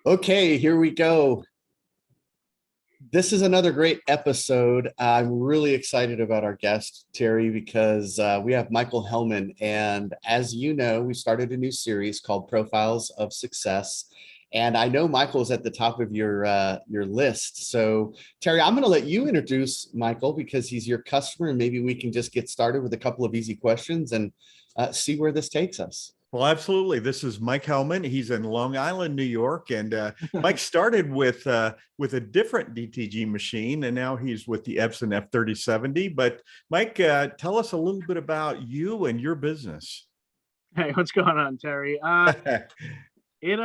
Okay, here we go. This is another great episode. I'm really excited about our guest, Terry, because we have Michael Hellman. And as you know, we started a new series called Profiles of Success. And I know Michael's at the top of your list. So, Terry, I'm going to let you introduce Michael because he's your customer, and maybe we can just get started with a couple of easy questions and see where this takes us. Well, absolutely. This is Mike Hellman. He's in Long Island, New York, and Mike started with a different DTG machine, and now he's with the Epson F3070. But Mike, tell us a little bit about you and your business. Hey, what's going on, Terry? It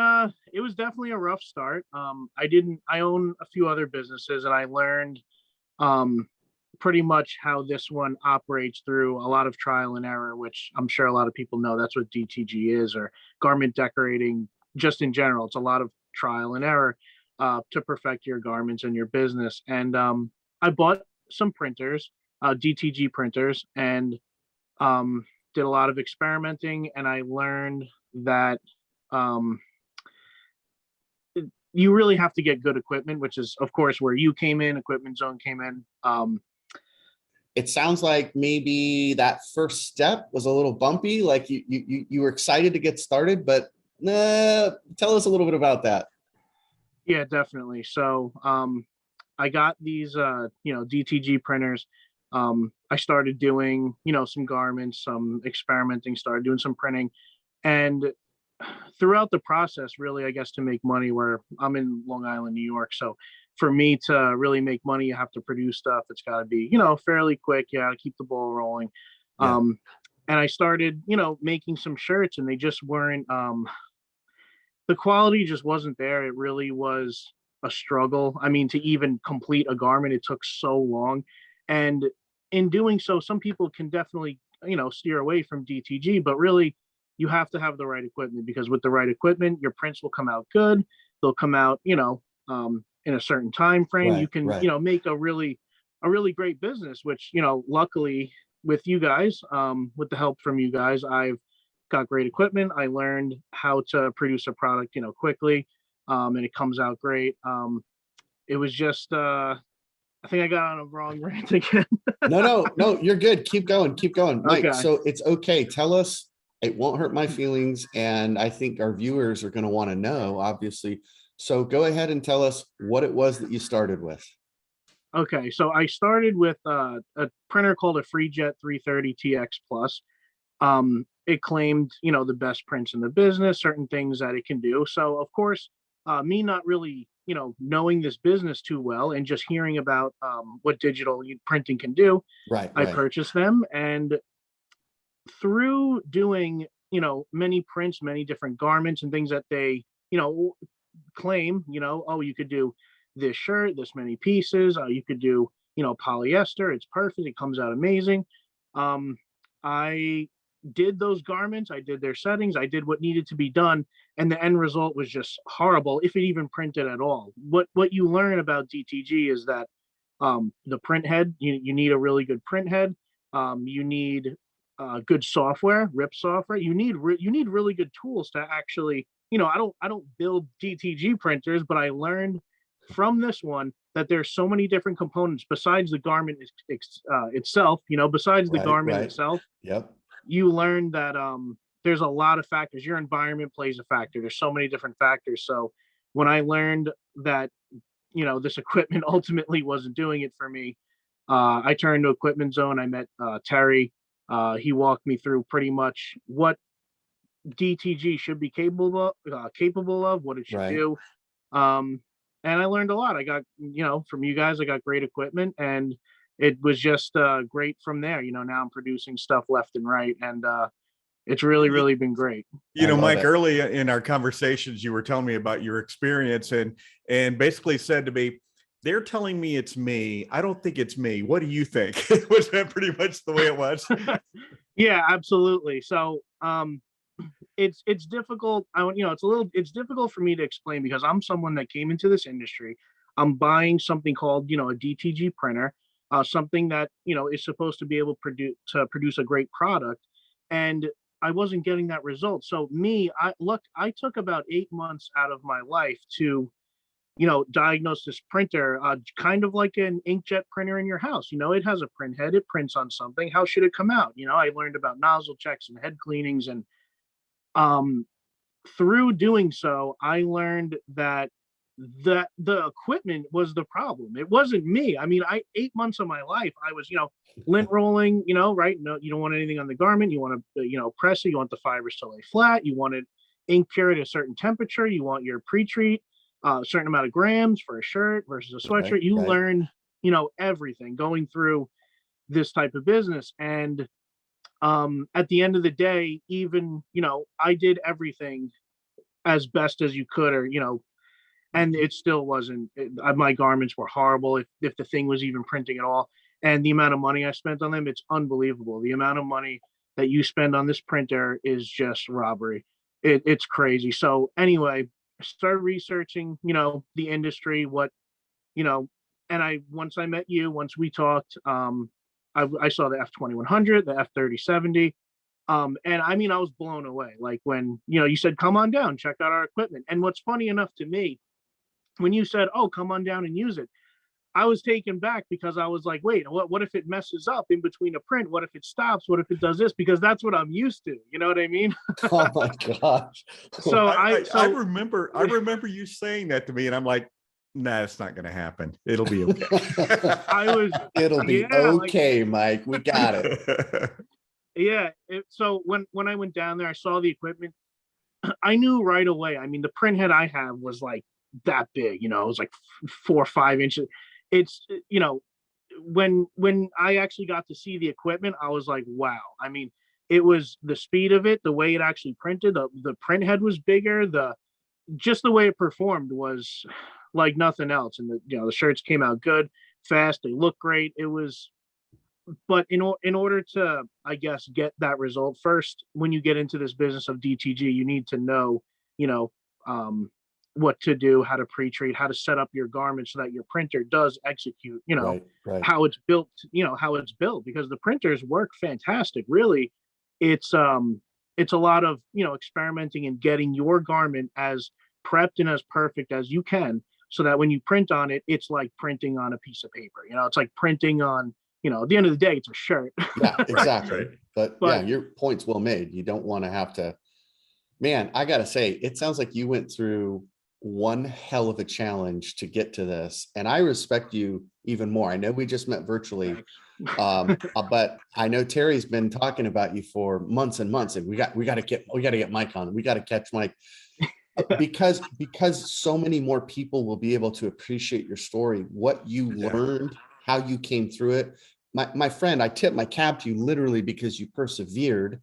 was definitely a rough start. I own a few other businesses, and I learned pretty much how this one operates through a lot of trial and error, which I'm sure a lot of people know that's what DTG is, or garment decorating just in general. It's a lot of trial and error to perfect your garments and your business. And I bought some printers, DTG printers, and did a lot of experimenting, and I learned that you really have to get good equipment, which is, of course, where you came in, Equipment Zone came in. It sounds like maybe that first step was a little bumpy, like you were excited to get started, but tell us a little bit about that. Yeah, definitely. So I got these DTG printers. I started doing some garments, some experimenting, started doing some printing, and throughout the process, really, I guess, to make money, where I'm in Long Island, New York, so for me to really make money, you have to produce stuff. It's got to be, fairly quick. You got to keep the ball rolling. Yeah. And I started, making some shirts, and they just weren't, the quality just wasn't there. It really was a struggle. I mean, to even complete a garment, it took so long. And in doing so, some people can definitely, steer away from DTG, but really you have to have the right equipment, because with the right equipment, your prints will come out good. They'll come out, in a certain time frame. Right, You can right. make a really great business, which luckily with you guys, with the help from you guys, I've got great equipment. I learned how to produce a product quickly, and it comes out great. It was just I think I got on a wrong rant again. No, you're good. Keep going, Mike. Okay. So it's okay, tell us. It won't hurt my feelings, and I think our viewers are going to want to know, obviously. So go ahead and tell us what it was that you started with. Okay, so I started with a printer called a FreeJet 330 TX Plus. It claimed, the best prints in the business, certain things that it can do. So of course, me not really, knowing this business too well, and just hearing about what digital printing can do, Right. I purchased them. And through doing, many prints, many different garments and things that they, claim, oh, you could do this shirt, this many pieces, you could do, polyester, it's perfect, it comes out amazing. I did those garments, I did their settings, I did what needed to be done, and the end result was just horrible, if it even printed at all. What you learn about DTG is that the print head, you need a really good print head. You need good software, RIP software. You need really good tools to actually, I don't build DTG printers, but I learned from this one that there's so many different components besides the garment itself. Besides the garment itself. Yep. You learn that there's a lot of factors. Your environment plays a factor. There's so many different factors. So when I learned that, this equipment ultimately wasn't doing it for me, I turned to Equipment Zone. I met Terry. He walked me through pretty much what DTG should be capable of, what it should do. And I learned a lot. I got, from you guys, I got great equipment, and it was just great from there. Now I'm producing stuff left and right, and it's really been great. Mike, early in our conversations, you were telling me about your experience, and basically said to me, they're telling me it's me. I don't think it's me. What do you think? Was that pretty much the way it was? Yeah, absolutely. So it's difficult. It's difficult for me to explain, because I'm someone that came into this industry. I'm buying something called, a DTG printer, something that, is supposed to be able to produce a great product. And I wasn't getting that result. So I took about 8 months out of my life to, diagnose this printer, kind of like an inkjet printer in your house. It has a print head, it prints on something. How should it come out? I learned about nozzle checks and head cleanings, and um, through doing so, I learned that the equipment was the problem. It wasn't me. I mean, 8 months of my life, I was, lint rolling, right? No, you don't want anything on the garment. You want to, press it. You want the fibers to lay flat. You want it ink cured at a certain temperature. You want your pre-treat, a certain amount of grams for a shirt versus a sweatshirt. Right, You right. learn, everything going through this type of business. And at the end of the day, even, I did everything as best as you could, or, and it still wasn't, my garments were horrible. If the thing was even printing at all, and the amount of money I spent on them, it's unbelievable. The amount of money that you spend on this printer is just robbery. It's crazy. So anyway, I started researching, the industry, what, you know, and once I met you, once we talked, I saw the F2100, the F3070. And I mean, I was blown away. Like when, you said, come on down, check out our equipment. And what's funny enough to me, when you said, oh, come on down and use it, I was taken back because I was like, wait, what if it messes up in between a print? What if it stops? What if it does this? Because that's what I'm used to. You know what I mean? Oh my gosh. So I remember you saying that to me, and I'm like, nah, it's not going to happen. It'll be okay. It'll be okay, Mike. We got it. Yeah. So when I went down there, I saw the equipment. I knew right away. I mean, the print head I have was like that big, it was like 4 or 5 inches. It's, when I actually got to see the equipment, I was like, wow. I mean, it was the speed of it, the way it actually printed, the print head was bigger, just the way it performed was like nothing else. And the shirts came out good, fast, they look great. It was, but in order to, I guess, get that result, first, when you get into this business of DTG, you need to know, what to do, how to pre-treat, how to set up your garment so that your printer does execute, Right. how it's built, because the printers work fantastic. Really, it's a lot of, experimenting and getting your garment as prepped and as perfect as you can, so that when you print on it, it's like printing on a piece of paper. It's like printing on, at the end of the day, it's a shirt. Yeah, exactly. Right. But yeah, your point's well made. You don't want to have to, man, I got to say, it sounds like you went through one hell of a challenge to get to this. And I respect you even more. I know we just met virtually, but I know Terry's been talking about you for months and months, and we got to get Mike on. We got to catch Mike because so many more people will be able to appreciate your story, what you learned, how you came through it. My friend, I tip my cap to you literally because you persevered.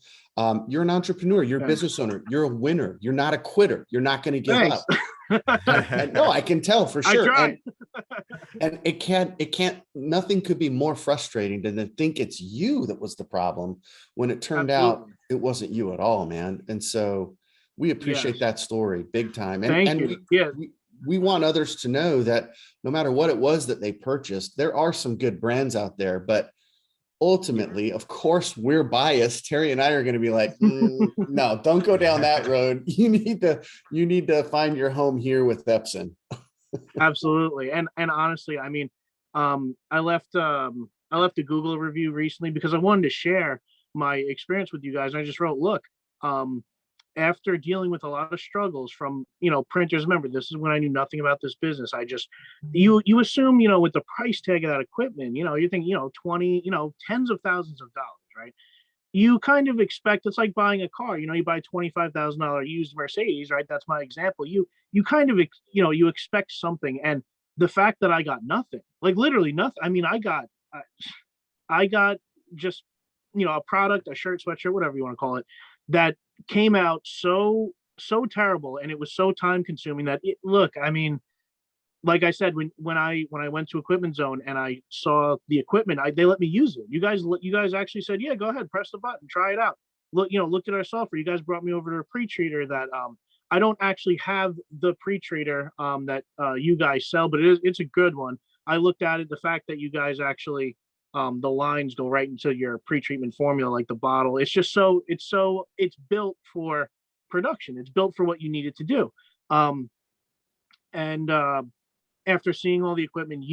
You're an entrepreneur, you're a business owner, you're a winner, you're not a quitter, you're not going to give up. And no, I can tell for sure. And it can't, nothing could be more frustrating than to think it's you that was the problem when it turned out it wasn't you at all, man. And so we appreciate that story big time. And we want others to know that no matter what it was that they purchased, there are some good brands out there, but ultimately, of course, we're biased. Terry and I are going to be like, no, don't go down that road. You need to find your home here with Epson. Absolutely. And honestly, I mean, I left a Google review recently because I wanted to share my experience with you guys. I just wrote, look, after dealing with a lot of struggles from, printers, remember, this is when I knew nothing about this business. I just, you assume, with the price tag of that equipment, you think, 20, tens of thousands of dollars, right? You kind of expect, it's like buying a car, you buy $25,000 used Mercedes, right? That's my example. You kind of, you expect something. And the fact that I got nothing, like literally nothing. I mean, I got just, a product, a shirt, sweatshirt, whatever you want to call it, that came out so terrible, and it was so time consuming that I mean, like I said, when I went to Equipment Zone and I saw the equipment, they let me use it. You guys actually said, yeah, go ahead, press the button, try it out. Looked at our software. You guys brought me over to a pre-treater that I don't actually have the pre-treater that you guys sell, but it's a good one. I looked at it, the fact that you guys actually The lines go right into your pre-treatment formula, like the bottle. It's just it's built for production. It's built for what you need it to do. And After seeing all the equipment,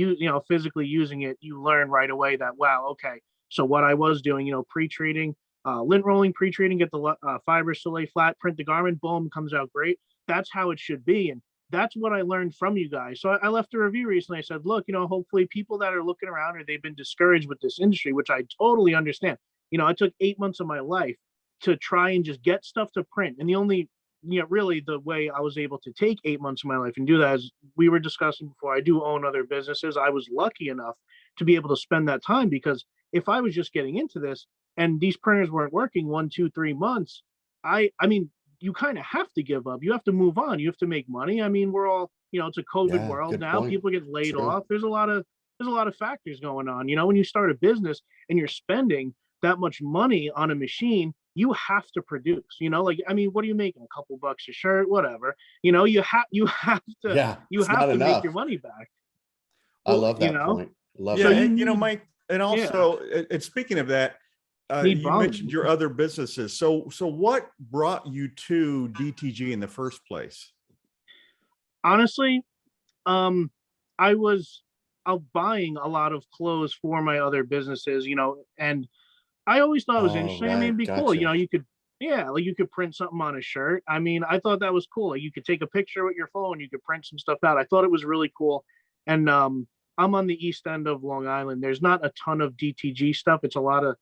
physically using it, you learn right away that, wow, okay, so what I was doing, pre-treating, lint rolling, pre-treating, get the fibers to lay flat, print the garment, boom, comes out great. That's how it should be. And that's what I learned from you guys. So I left a review recently. I said, look, hopefully people that are looking around or they've been discouraged with this industry, which I totally understand. I took 8 months of my life to try and just get stuff to print. And the only, really the way I was able to take 8 months of my life and do that, as we were discussing before, I do own other businesses. I was lucky enough to be able to spend that time, because if I was just getting into this and these printers weren't working 1, 2, 3 months, I mean, you kind of have to give up. You have to move on. You have to make money. I mean, we're all, it's a COVID world now. Point. People get laid off. There's a lot of factors going on. When you start a business and you're spending that much money on a machine, you have to produce. What are you making? A couple bucks a shirt, whatever. You have to make your money back. I love that point. Love that. And, Mike, and also, and speaking of that, you mentioned your other businesses. So what brought you to DTG in the first place? Honestly, I was buying a lot of clothes for my other businesses, and I always thought it was interesting. Right. I mean, it'd be cool. You could print something on a shirt. I mean, I thought that was cool. Like, you could take a picture with your phone, you could print some stuff out. I thought it was really cool. And I'm on the east end of Long Island. There's not a ton of DTG stuff. It's a lot of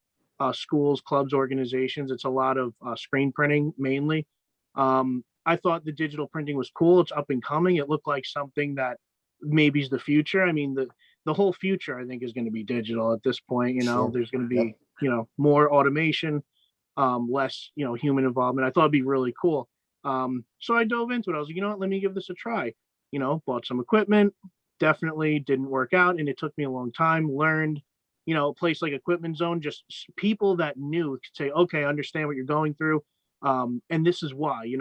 schools, clubs, organizations. It's a lot of screen printing mainly. I thought the digital printing was cool. It's up and coming. It looked like something that maybe is the future. I mean, the whole future, I think, is going to be digital at this point. Sure. There's going to be, more automation, less, human involvement. I thought it'd be really cool. So I dove into it. I was like, you know what, let me give this a try. Bought some equipment, definitely didn't work out. And it took me a long time, learned, a place like Equipment Zone, just people that knew could say, okay, I understand what you're going through. And this is why,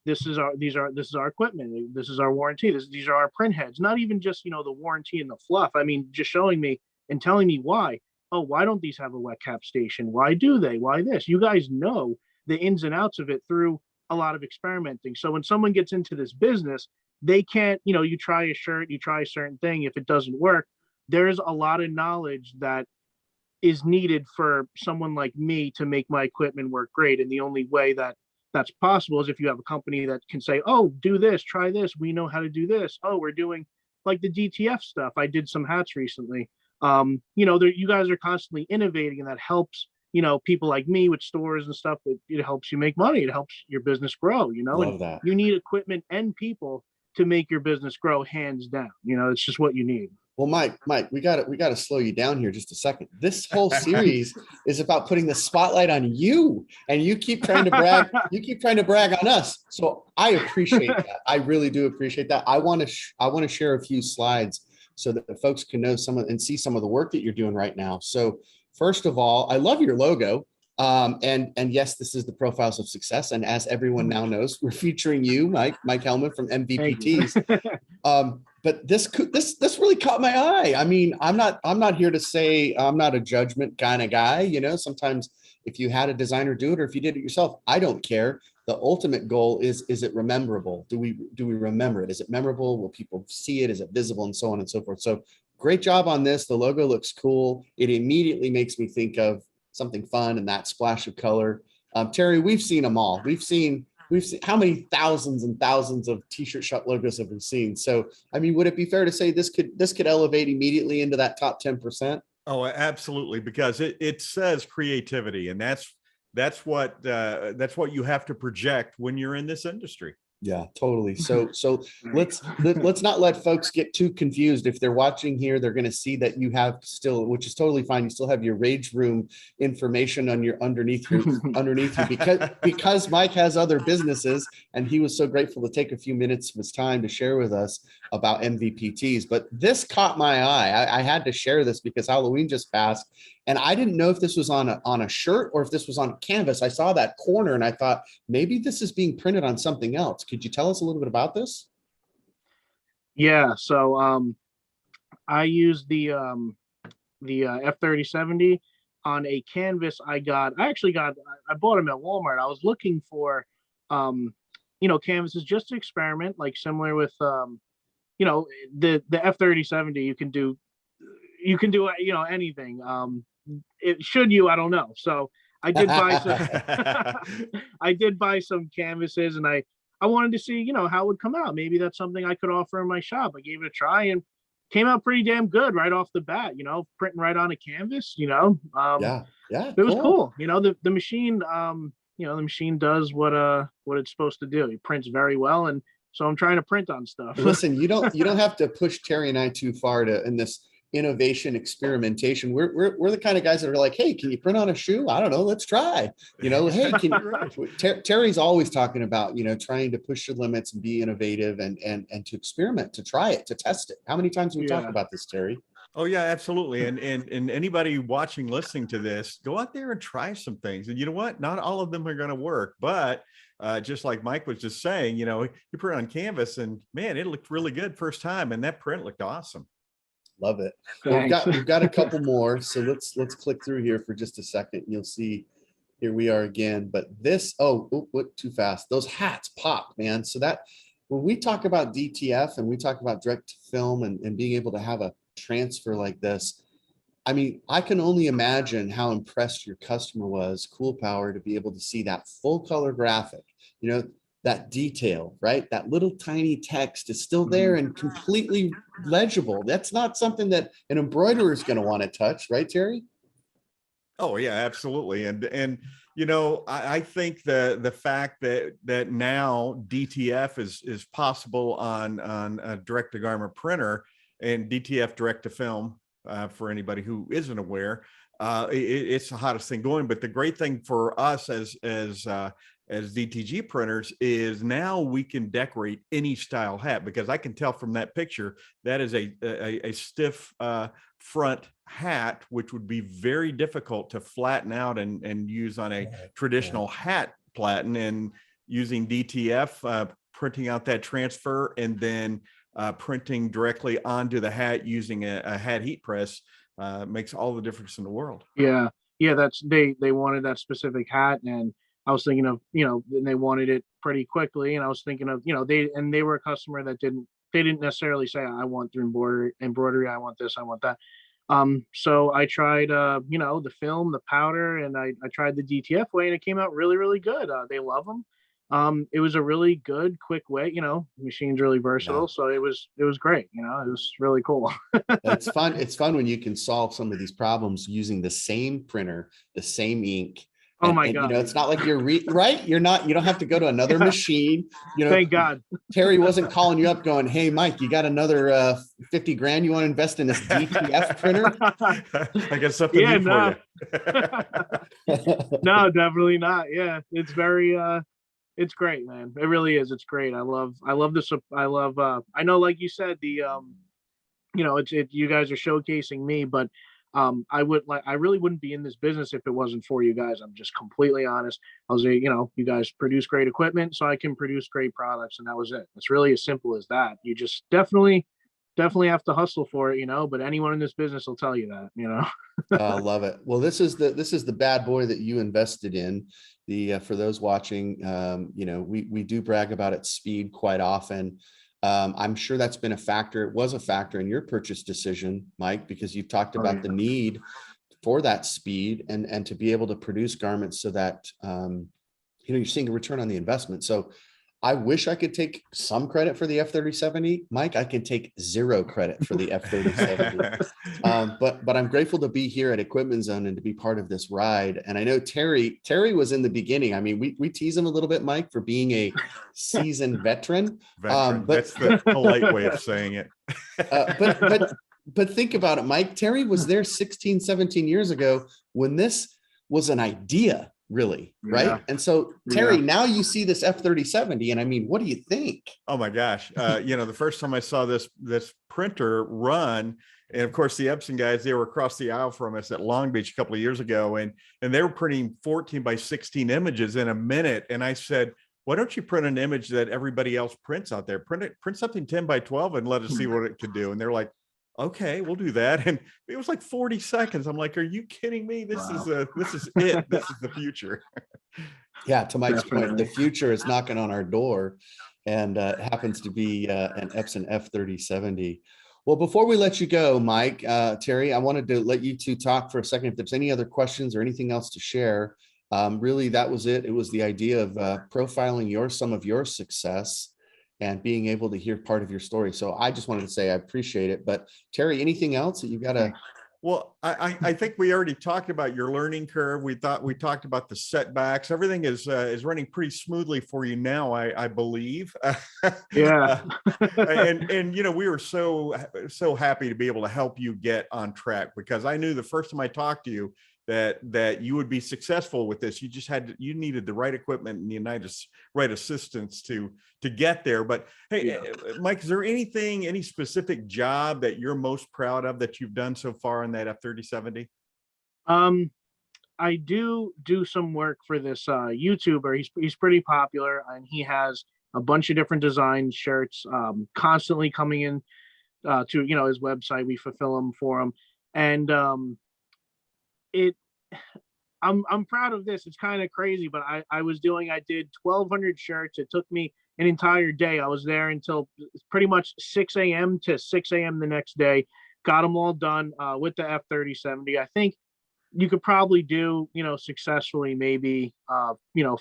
this is our equipment. This is our warranty. These are our print heads, not even just, the warranty and the fluff. I mean, just showing me and telling me why. Oh, why don't these have a wet cap station? Why do they? Why this? You guys know the ins and outs of it through a lot of experimenting. So when someone gets into this business, they can't, you try a shirt, you try a certain thing. If it doesn't work, there's a lot of knowledge that is needed for someone like me to make my equipment work great. And the only way that that's possible is if you have a company that can say, oh, do this, try this. We know how to do this. Oh, we're doing like the DTF stuff. I did some hats recently. You guys are constantly innovating, and that helps, people like me with stores and stuff. It helps you make money. It helps your business grow, Love that. You need equipment and people to make your business grow, hands down. It's just what you need. Well, Mike, we got to slow you down here just a second. This whole series is about putting the spotlight on you, and you keep trying to brag. You keep trying to brag on us. So I appreciate that. I really do appreciate that. I want to share a few slides so that the folks can know and see some of the work that you're doing right now. So first of all, I love your logo. And yes, this is the Profiles of Success. And as everyone now knows, we're featuring you, Mike Hellman from MVPTs. But this really caught my eye. I mean, I'm not here to say I'm not a judgment kind of guy. Sometimes if you had a designer do it, or if you did it yourself, I don't care. The ultimate goal is it rememberable? Do we remember it? Is it memorable? Will people see it? Is it visible? And so on and so forth. So great job on this. The logo looks cool. It immediately makes me think of something fun and that splash of color. Terry, we've seen them all. We've seen how many thousands and thousands of t-shirt shop logos have we seen? So, I mean, would it be fair to say this could elevate immediately into that top 10%? Oh, absolutely. Because it says creativity, and that's what you have to project when you're in this industry. Yeah, totally. So let's not let folks get too confused. If they're watching here, they're going to see that you have still, which is totally fine. You still have your Rage Room information on your underneath you because Mike has other businesses, and he was so grateful to take a few minutes of his time to share with us about MVPTs. But this caught my eye. I had to share this because Halloween just passed, and I didn't know if this was on a shirt or if this was on canvas. I saw that corner and I thought maybe this is being printed on something else. Could you tell us a little bit about this? Yeah. So I use the the F3070 on a canvas I bought them at Walmart. I was looking for, canvases just to experiment, like similar with, the F3070. You can do anything. I don't know. So I did buy some. I did buy some canvases, and I wanted to see how it would come out. Maybe that's something I could offer in my shop. I gave it a try and came out pretty damn good right off the bat. Printing right on a canvas. Yeah, it was cool. The machine. The machine does what it's supposed to do. It prints very well, and so I'm trying to print on stuff. Listen, you don't have to push Terry and I too far in this innovation experimentation. We're the kind of guys that are like, hey, can you print on a shoe? I don't know, let's try. Hey, Terry's always talking about trying to push the limits and be innovative and to experiment, to try it, to test it. How many times have we talked about this, Terry? Oh yeah, absolutely. And anybody watching, listening to this, go out there and try some things. And you know what? Not all of them are going to work, but just like Mike was just saying, you print on canvas and man, it looked really good first time. And that print looked awesome. Love it. We've got a couple more. So let's click through here for just a second. You'll see here we are again, but this, what too fast. Those hats pop, man. So that when we talk about DTF and we talk about direct to film and being able to have a transfer like this, I mean, I can only imagine how impressed your customer was, Cool Power, to be able to see that full color graphic, that detail, right? That little tiny text is still there and completely legible. That's not something that an embroiderer is going to want to touch, right, Terry? Oh yeah, absolutely. And I think the fact that now DTF is possible on a direct to garment printer and DTF direct to film, for anybody who isn't aware, it's the hottest thing going. But the great thing for us as DTG printers is now we can decorate any style hat, because I can tell from that picture that is a stiff front hat, which would be very difficult to flatten out and use on a traditional hat platen. And using DTF, printing out that transfer and then printing directly onto the hat using a hat heat press makes all the difference in the world. Yeah, that's they wanted that specific hat, and I was thinking of and they wanted it pretty quickly, and I was thinking of they were a customer that didn't necessarily say I want through embroidery, I want this, I want that. So I tried the film, the powder, and I tried the DTF way, and it came out really, really good. They love them. It was a really good, quick way. The machine's really versatile, so it was great. It was really cool. It's fun. It's fun when you can solve some of these problems using the same printer, the same ink. Oh my God. It's not like you're right. You don't have to go to another machine. Thank God. Terry wasn't calling you up going, hey, Mike, you got another 50 grand you want to invest in this DTF printer? I got something new for you. No, definitely not. Yeah. It's very, it's great, man. It really is. It's great. I love this. I know, like you said, the, you guys are showcasing me, but I really wouldn't be in this business if it wasn't for you guys. I'm just completely honest. I was, you guys produce great equipment, so I can produce great products, and that was it. It's really as simple as that. You just definitely have to hustle for it, but anyone in this business will tell you that, I love it. Well, this is the bad boy that you invested in. For those watching, we do brag about its speed quite often. I'm sure that's been a factor. It was a factor in your purchase decision, Mike, because you've talked about the need for that speed and to be able to produce garments so that, you're seeing a return on the investment. So I wish I could take some credit for the F3070. Mike, I can take zero credit for the F3070. But I'm grateful to be here at Equipment Zone and to be part of this ride. And I know Terry was in the beginning. I mean, we tease him a little bit, Mike, for being a seasoned veteran. But that's the polite way of saying it. But think about it, Mike. Terry was there 16, 17 years ago when this was an idea. Really, right? Yeah. And so, Terry, now you see this F3070, and I mean, what do you think? Oh my gosh! The first time I saw this printer run, and of course the Epson guys, they were across the aisle from us at Long Beach a couple of years ago, and they were printing 14 by 16 images in a minute. And I said, why don't you print an image that everybody else prints out there? Print something 10 by 12 and let us see what it could do. And they're like, Okay, we'll do that. And it was like 40 seconds. I'm like, are you kidding me? This Wow. this is it. This is the future. Yeah, to Mike's point, the Definitely. future is knocking on our door, and it happens to be an Epson F3070. Well, before we let you go, Mike, Terry, I wanted to let you two talk for a second. If there's any other questions or anything else to share, really, that was it. It was the idea of profiling some of your success and being able to hear part of your story. So I just wanted to say I appreciate it. But Terry, anything else that you got to? Well, I think we already talked about your learning curve. We talked about the setbacks. Everything is running pretty smoothly for you now, I believe. Yeah. And you know, we were so happy to be able to help you get on track, because I knew the first time I talked to you that you would be successful with this. You needed the right equipment and the right assistance to get there. But hey, Yeah. Mike, is there any specific job that you're most proud of that you've done so far in that F3070? I do some work for this YouTuber. He's pretty popular, and he has a bunch of different design shirts constantly coming in to his website. We fulfill them for him, and it I'm proud of this. It's kind of crazy, but I did 1,200 shirts. It took me an entire day. I was there until pretty much 6 a.m. to 6 a.m. the next day. Got them all done with the F3070. I think you could probably do, successfully, maybe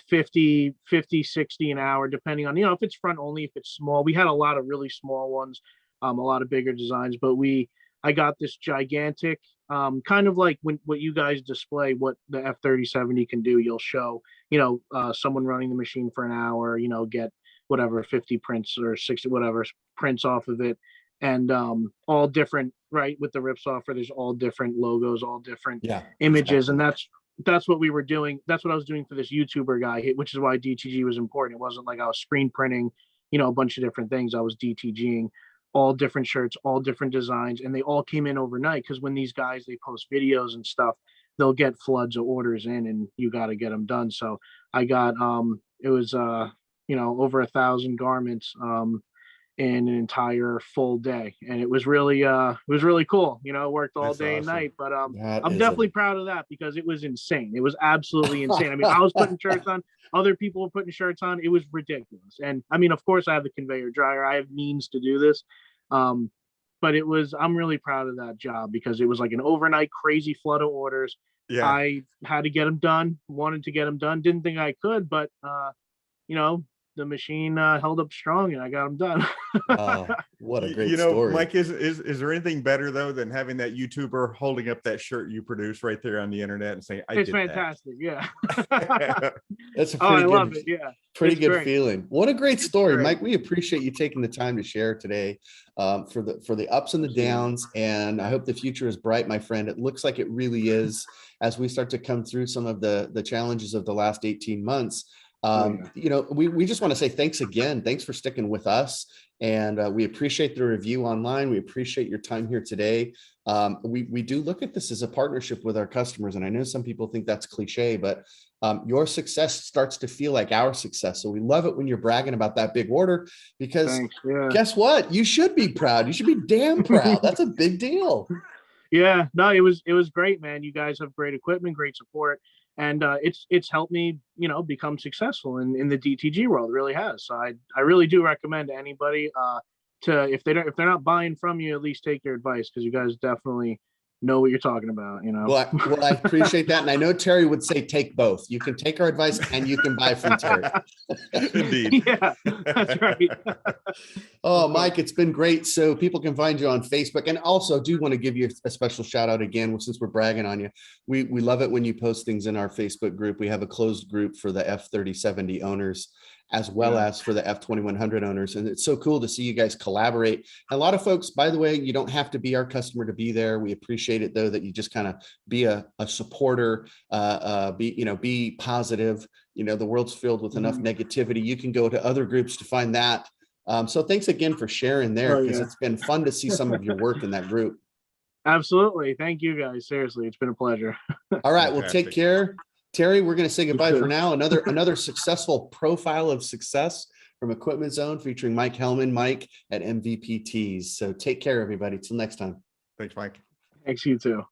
50, 60 an hour, depending on, if it's front only, if it's small. We had a lot of really small ones, a lot of bigger designs, but I got this gigantic, kind of like what you guys display, what the F3070 can do. You'll show, someone running the machine for an hour, get whatever 50 prints or 60 whatever prints off of it, and all different, right? With the rip software, there's all different logos, all different images, and that's what we were doing. That's what I was doing for this YouTuber guy, which is why DTG was important. It wasn't like I was screen printing, a bunch of different things. I was DTGing all different shirts, all different designs, and they all came in overnight, because when these guys, they post videos and stuff, they'll get floods of orders in, and you got to get them done. So I got it was over 1,000 garments in an entire full day, and it was really cool. Worked all That's day and awesome. night, but I'm definitely proud of that, because it was insane. It was absolutely insane. I mean, I was putting shirts on, other people were putting shirts on. It was ridiculous. And I mean, of course, I have the conveyor dryer, I have means to do this, but I'm really proud of that job, because it was like an overnight crazy flood of orders. Yeah. I had to get them done, wanted to get them done, didn't think I could, but the machine held up strong, and I got them done. What a great story. Mike, is there anything better though than having that YouTuber holding up that shirt you produced right there on the internet and saying, it's fantastic. Yeah. That's a I love it. Yeah. Pretty good great. feeling. What a great story, Mike. We appreciate you taking the time to share today, for the ups and the downs. And I hope the future is bright, my friend. It looks like it really is, as we start to come through some of the challenges of the last 18 months. We just want to say thanks again. Thanks for sticking with us. And we appreciate the review online. We appreciate your time here today. We do look at this as a partnership with our customers. And I know some people think that's cliche, but your success starts to feel like our success. So we love it when you're bragging about that big order, because guess what? You should be proud. You should be damn proud. That's a big deal. Yeah, no, it was great, man. You guys have great equipment, great support. And it's helped me, become successful in the DTG world. It really has. So I really do recommend to anybody if they're not buying from you, at least take your advice, because you guys definitely know what you're talking about. Well, I appreciate that, and I know Terry would say take both. You can take our advice and you can buy from Terry. Indeed. Yeah, that's right. Oh, Mike, it's been great. So people can find you on Facebook, and also do want to give you a special shout out again, since we're bragging on you. We love it when you post things in our Facebook group. We have a closed group for the F3070 owners, as well as for the F2100 owners. And it's so cool to see you guys collaborate. And a lot of folks, by the way, you don't have to be our customer to be there. We appreciate it, though, that you just kind of be a supporter, be positive. The world's filled with enough negativity. You can go to other groups to find that. So thanks again for sharing there, because it's been fun to see some of your work in that group. Absolutely. Thank you, guys. Seriously, it's been a pleasure. All right. Well, take care. Terry, we're going to say goodbye for now. Another successful profile of success from Equipment Zone featuring Mike Hellman, Mike at MVPTs. So take care, everybody. Till next time. Thanks, Mike. Thanks, you too.